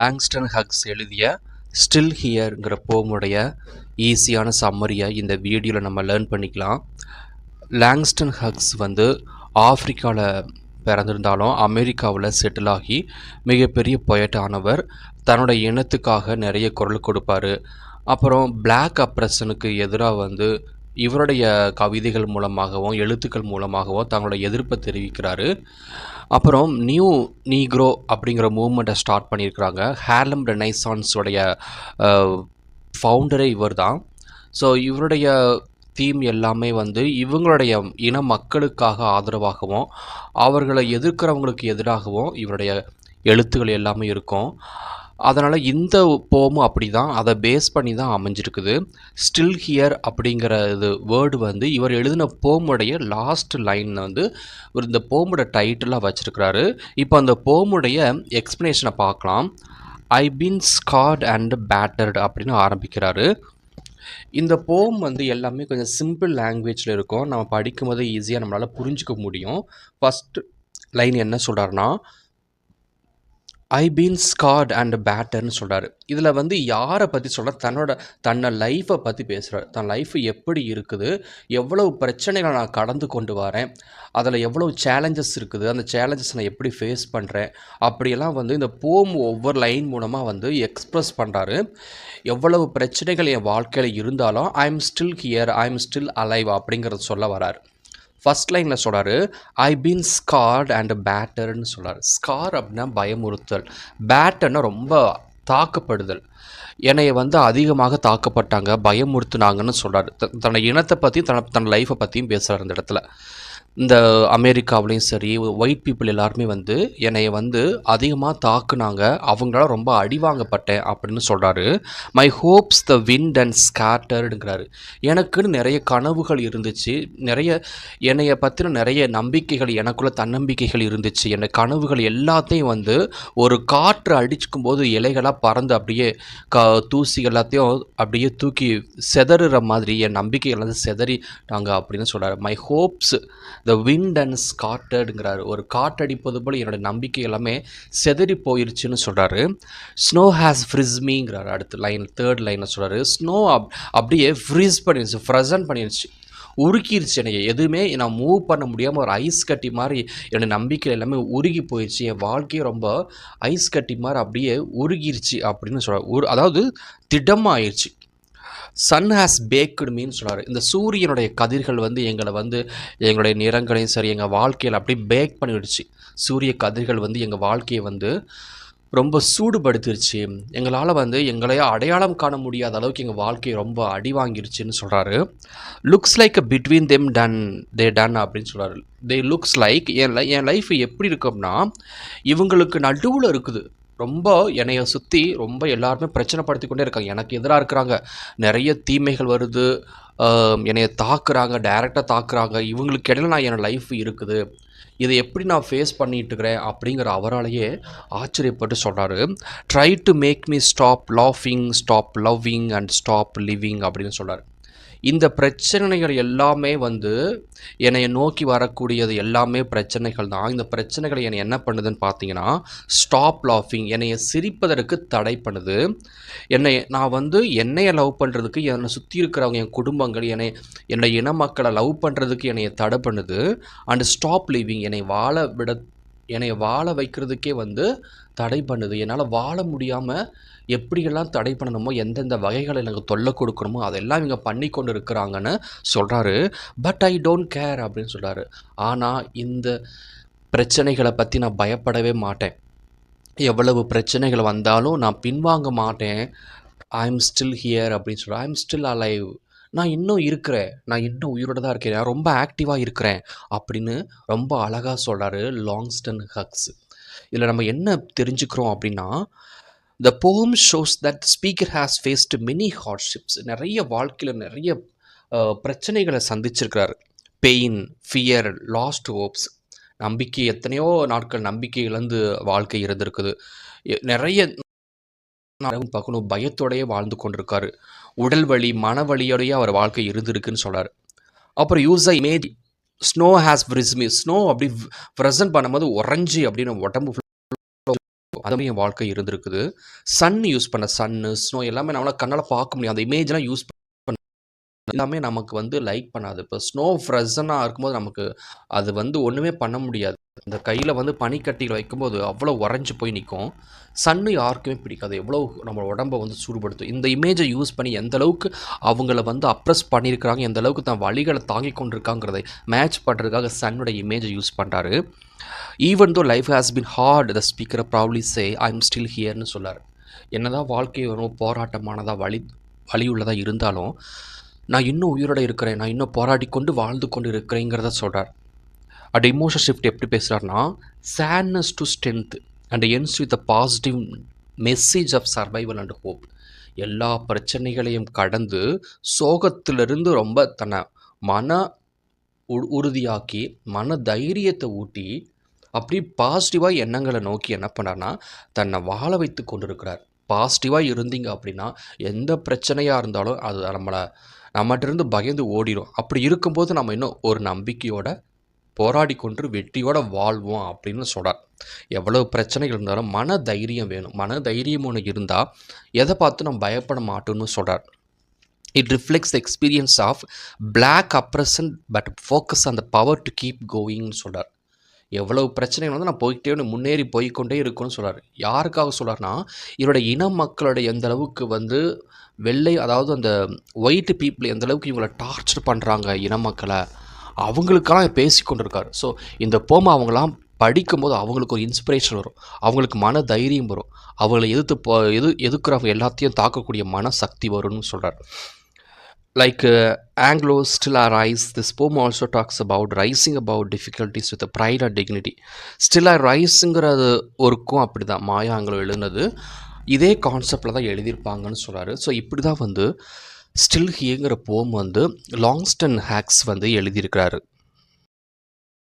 Langston hugs எழுதிய still ஹியர்ங்கிற போமுடைய ஈஸியான சம்மரியை இந்த வீடியோவில் நம்ம லேர்ன் பண்ணிக்கலாம். லாங்ஸ்டன் ஹக்ஸ் ஆஃப்ரிக்காவில் பிறந்திருந்தாலும் அமெரிக்காவில் செட்டில் ஆகி மிகப்பெரிய பொயட் ஆனவர். தன்னோட இனத்துக்காக நிறைய குரல் கொடுப்பார். அப்புறம் பிளாக் அப்ரஷனுக்கு எதிராக இவருடைய கவிதைகள் மூலமாகவும் எழுத்துக்கள் மூலமாகவும் தங்களோட எதிர்ப்பை தெரிவிக்கிறாரு. அப்புறம் நியூ நீக்ரோ அப்படிங்கிற மூவ்மெண்ட்டை ஸ்டார்ட் பண்ணியிருக்கிறாங்க. ஹேர்லம் ரெனைசான்ஸோடைய ஃபவுண்டரே இவர் தான். ஸோ இவருடைய தீம் எல்லாமே இவங்களுடைய இன மக்களுக்காக ஆதரவாகவும் அவர்களை எதிர்க்கிறவங்களுக்கு எதிராகவும் இவருடைய எழுத்துக்கள் எல்லாமே இருக்கும். அதனால் இந்த போமும் அப்படி தான், அதை பேஸ் பண்ணி தான் அமைஞ்சிருக்குது. ஸ்டில் ஹியர் அப்படிங்கிற இது வேர்டு இவர் எழுதின போமுடைய லாஸ்ட் லைன் இந்த போமோட டைட்டிலாக வச்சுருக்கிறாரு. இப்போ அந்த போமுடைய எக்ஸ்ப்ளனேஷனை பார்க்கலாம். ஐ பீன் ஸ்கார்ட் அண்ட் பேட்டர்டு அப்படின்னு ஆரம்பிக்கிறாரு. இந்த போம் எல்லாமே கொஞ்சம் சிம்பிள் லாங்குவேஜில் இருக்கும். நம்ம படிக்கும்போது ஈஸியாக நம்மளால் புரிஞ்சிக்க முடியும். ஃபஸ்ட்டு லைன் என்ன சொல்கிறாருன்னா, I been squared and pattern சொல்கிறாரு. இதில் யாரை பற்றி சொல்கிறார்? தன்னை லைஃப்பை பற்றி பேசுகிறார். தன் லைஃப் எப்படி இருக்குது, எவ்வளவு பிரச்சனைகளை நான் கடந்து கொண்டு வரேன், அதில் எவ்வளவு சேலஞ்சஸ் இருக்குது, அந்த சேலஞ்சஸ் நான் எப்படி ஃபேஸ் பண்ணுறேன், அப்படியெல்லாம் இந்த போம் ஒவ்வொரு லைன் மூலமாக எக்ஸ்ப்ரெஸ் பண்ணுறாரு. எவ்வளவு பிரச்சனைகள் என் வாழ்க்கையில் இருந்தாலும் I am still here, I am still alive அப்படிங்கிறது சொல்ல வரார். ஃபஸ்ட் லைனில் சொல்கிறாரு, ஐ பீன் ஸ்கார்ட் அண்ட் பேட்டர்ன்னு சொல்கிறார். ஸ்கார் அப்படின்னா பயமுறுத்தல், பேட்டர்னா ரொம்ப தாக்கப்படுதல். என்னை அதிகமாக தாக்கப்பட்டாங்க, பயமுறுத்துனாங்கன்னு சொல்கிறார். தன்னோட இனத்தை பற்றி தன் லைஃப்பை பற்றியும் பேசுகிறார் இந்த இடத்துல. இந்த அமெரிக்காவிலையும் சரி, ஒயிட் பீப்புள் எல்லாருமே என்னை அதிகமாக தாக்குனாங்க, அவங்களால ரொம்ப அடிவாங்கப்பட்டேன் அப்படின்னு சொல்கிறாரு. My hopes the wind and ஸ்கேட்டர்டுங்கிறாரு. எனக்குன்னு நிறைய கனவுகள் இருந்துச்சு, என்னைய பற்றின நிறைய நம்பிக்கைகள், எனக்குள்ள தன்னம்பிக்கைகள் இருந்துச்சு. என் கனவுகள் எல்லாத்தையும் ஒரு காற்று அடிச்சுக்கும் போது இலைகளாக பறந்து அப்படியே தூசி எல்லாத்தையும் அப்படியே தூக்கி செதறுற மாதிரி என் நம்பிக்கைகள் செதறிட்டாங்க அப்படின்னு சொல்கிறாரு. My hopes the wind and ஸ்காட்டர்டுங்கிறாரு. ஒரு காற்றடிப்பது போல் என்னோடய நம்பிக்கை எல்லாமே செதறி போயிருச்சுன்னு சொல்கிறாரு. ஸ்னோ ஹேஸ் ஃப்ரிஸ்மிங்கிறாரு. அடுத்த லைன், தேர்ட் லைனில் சொல்கிறாரு, ஸ்னோ அப்படியே ஃப்ரீஸ் பண்ணிடுச்சு, ஃப்ரசன் பண்ணிடுச்சு, உருக்கிருச்சு. எனக்கு எதுவுமே நான் மூவ் பண்ண முடியாமல் ஒரு ஐஸ் கட்டி மாதிரி என்னோடய நம்பிக்கை எல்லாமே உருகி போயிடுச்சு. என் வாழ்க்கையை ரொம்ப ஐஸ் கட்டி மாதிரி அப்படியே உருகிருச்சு அப்படின்னு சொல்கிறார். அதாவது திடமாகிடுச்சு. சன் ஹேஸ் பேக்குடு மீன் சொல்கிறார். இந்த சூரியனுடைய கதிர்கள் எங்களை எங்களுடைய நிறங்களையும் சரி எங்கள் வாழ்க்கையில் அப்படி பேக் பண்ணிவிடுச்சு. சூரிய கதிர்கள் எங்கள் வாழ்க்கையை ரொம்ப சூடுபடுத்திருச்சு. எங்களால் எங்களையே அடையாளம் காண முடியாத அளவுக்கு எங்கள் வாழ்க்கையை ரொம்ப அடி வாங்கிருச்சுன்னு சொல்கிறாரு. Looks like between them done அப்படின்னு சொல்கிறாரு. தே லுக்ஸ் லைக் என் லைஃப் எப்படி இருக்கும்னா இவங்களுக்கு நடுவில் இருக்குது. ரொம்ப என்னைய சுற்றி ரொம்ப எல்லாருமே பிரச்சனைப்படுத்தி கொண்டே இருக்காங்க, எனக்கு எதிராக இருக்கிறாங்க, நிறைய தீமைகள் வருது, என்னைய தாக்குறாங்க, டைரெக்டாக தாக்குறாங்க. இவங்களுக்கு இடையில நான் என் லைஃப் இருக்குது, இதை எப்படி நான் ஃபேஸ் பண்ணிட்டுருக்கிறேன் அப்படிங்கிற அவராலேயே ஆச்சரியப்பட்டு சொல்கிறாரு. Try to make me stop லாஃபிங், stop loving and stop living அப்படின்னு சொல்கிறார். இந்த பிரச்சனைகள் எல்லாமே என்னை நோக்கி வரக்கூடியது எல்லாமே பிரச்சனைகள் தான். இந்த பிரச்சனைகளை என்னை என்ன பண்ணுதுன்னு பார்த்தீங்கன்னா, ஸ்டாப் லாஃபிங், என்னைய சிரிப்பதற்கு தடை பண்ணுது. நான் என்னைய லவ் பண்ணுறதுக்கு என்னை சுற்றி இருக்கிறவங்க, என் குடும்பங்கள், என்னை இன மக்களை லவ் பண்ணுறதுக்கு என்னைய தடை பண்ணுது. அண்ட் ஸ்டாப் லிவிங், என்னை வாழ வைக்கிறதுக்கே தடை பண்ணுது. என்னால் வாழ முடியாமல் எப்படியெல்லாம் தடை பண்ணணுமோ, எந்தெந்த வகைகளை எனக்கு தொல்லை கொடுக்கணுமோ அதெல்லாம் இவங்க பண்ணி கொண்டு இருக்கிறாங்கன்னு சொல்கிறாரு. பட் ஐ டோன்ட் கேர் அப்படின்னு சொல்கிறாரு. ஆனால் இந்த பிரச்சனைகளை பற்றி நான் பயப்படவே மாட்டேன். எவ்வளவு பிரச்சனைகள் வந்தாலும் நான் பின்வாங்க மாட்டேன். ஐ எம் ஸ்டில் ஹியர் அப்படின்னு சொல்கிறேன். ஐ எம் ஸ்டில் அலைவ், நான் இன்னும் இருக்கிறேன், நான் இன்னும் உயிரோட தான் இருக்கேன், நான் ரொம்ப ஆக்டிவாக இருக்கிறேன் அப்படின்னு ரொம்ப அழகாக சொல்கிறாரு லாங்ஸ்டன் ஹக்ஸ். இதில் நம்ம என்ன தெரிஞ்சுக்கிறோம் அப்படின்னா, the poem shows that the speaker has faced many hardships. நிறைய வாழ்க்கையில் நிறைய பிரச்சனைகளை சந்திச்சிருக்கிறார். பெயின், ஃபியர், லாஸ்ட் ஹோப்ஸ், நம்பிக்கை, எத்தனையோ நாட்கள் நம்பிக்கை இழந்து வாழ்க்கை இருந்திருக்குது. நிறைய பார்க்கணும், பயத்தோடையே வாழ்ந்து கொண்டிருக்காரு. உடல் வலி, மன வலியோடையே அவர் வாழ்க்கை இருந்திருக்குன்னு சொல்கிறார். அப்புறம் use a image, snow has freeze me, snow அப்படி ப்ரெசன்ட் பண்ணும்போது உறைஞ்சி அப்படின்னு உடம்பு அந்த மாதிரி என் வாழ்க்கை இருந்திருக்குது. சன் யூஸ் பண்ண சன்னு, ஸ்னோ எல்லாமே நம்மளால கண்ணால பார்க்க முடியும். அந்த இமேஜ்லாம் யூஸ் எல்லாமே நமக்கு வந்து லைக் பண்ணாது. இப்போ ஸ்னோ ஃப்ரஸனா இருக்கும்போது நமக்கு அது வந்து ஒண்ணுமே பண்ண முடியாது. இந்த கையில வந்து பனிக்கட்டிகள் வைக்கும்போது அவ்வளோ உறைஞ்சு போய் நிக்கும். சன்னு யாருக்குமே பிடிக்காது. எவ்வளோ நம்ம உடம்ப வந்து சூடுபடுத்தும். இந்த இமேஜ யூஸ் பண்ணி எந்த அளவுக்கு அவங்கள வந்து அப்ரெஸ் பண்ணியிருக்கிறாங்க, எந்த அளவுக்கு தன் வலிகள தாங்கிக் கொண்டிருக்காங்கிறதை மேட்ச் பண்றதுக்காக சன்னோட இமேஜ யூஸ் பண்றாரு. Even though life has been hard the speaker probably say I am still ஹியர்ன்னு சொல்லாரு. என்னதான் வாழ்க்கை ரொம்ப போராட்டமானதா, வலியுள்ளதா இருந்தாலும், நான் இன்னும் உயிரோட இருக்கிறேன். நான் இன்னும் போராடிக் கொண்டு வாழ்ந்து கொண்டு இருக்கிறேங்கிறத சொல்றார். அட் எமோஷன் ஷிஃப்ட் எப்படி பேசுகிறாருன்னா, sadness to strength and ends with a positive message of survival and hope. எல்லா பிரச்சனைகளையும் கடந்து சோகத்திலிருந்து ரொம்ப தன்னை மன உறுதியாக்கி, மன தைரியத்தை ஊட்டி, அப்படி பாசிட்டிவாக எண்ணங்களை நோக்கி என்ன பண்ணார்னா தன்னை வாழ வைத்து கொண்டிருக்கிறார். பாசிட்டிவாக இருந்தீங்க அப்படின்னா எந்த பிரச்சனையாக இருந்தாலும் அது நம்மகிட்ட பயந்து ஓடிடும். அப்படி இருக்கும்போது நம்ம இன்னும் ஒரு நம்பிக்கையோட போராடி கொண்டு வெற்றியோட வாழ்வோம் அப்படின்னு சொல்கிறார். எவ்வளவு பிரச்சனைகள் இருந்தாலும் மன தைரியம் வேணும். மன தைரியம் ஒன்று இருந்தால் எதை பார்த்து நம்ம பயப்பட மாட்டோம்னு சொல்கிறார். It reflects the experience of black oppression but focus on the power to keep கோயிங்னு சொல்கிறார். எவ்வளவு பிரச்சனைகள் வந்து நான் போய்கிட்டே முன்னேறி போய்கொண்டே இருக்குன்னு சொல்கிறார். யாருக்காக சொல்கிறார்னா, இவரோட இன மக்களுடைய எந்த அளவுக்கு வந்து அதாவது அந்த ஒயிட் பீப்புள் எந்த அளவுக்கு இவங்களை டார்ச்சர் பண்ணுறாங்க இன மக்களை, அவங்களுக்கெல்லாம் பேசி கொண்டு இருக்கார். ஸோ இந்த போமா அவங்களாம் படிக்கும்போது அவங்களுக்கு ஒரு இன்ஸ்பிரேஷன் வரும், அவங்களுக்கு மன தைரியம் வரும், அவங்களை எதிர்க்கிறவங்க எல்லாத்தையும் தாக்கக்கூடிய மன சக்தி வரும்னு சொல்கிறார். Like Anglo Still I Rise, this poem also talks about rising above difficulties with a pride and dignity. Still I Riseங்கிறது ஒருக்கும் அப்படி தான் மாயா ஆங்கிலோ எழுதுனது இதே கான்செப்டில் தான் எழுதியிருப்பாங்கன்னு சொல்கிறாரு. ஸோ இப்படி தான் வந்து ஸ்டில் ஹியங்கிற போம் வந்து லாங்ஸ்டன் ஹேக்ஸ் வந்து எழுதியிருக்கிறாரு.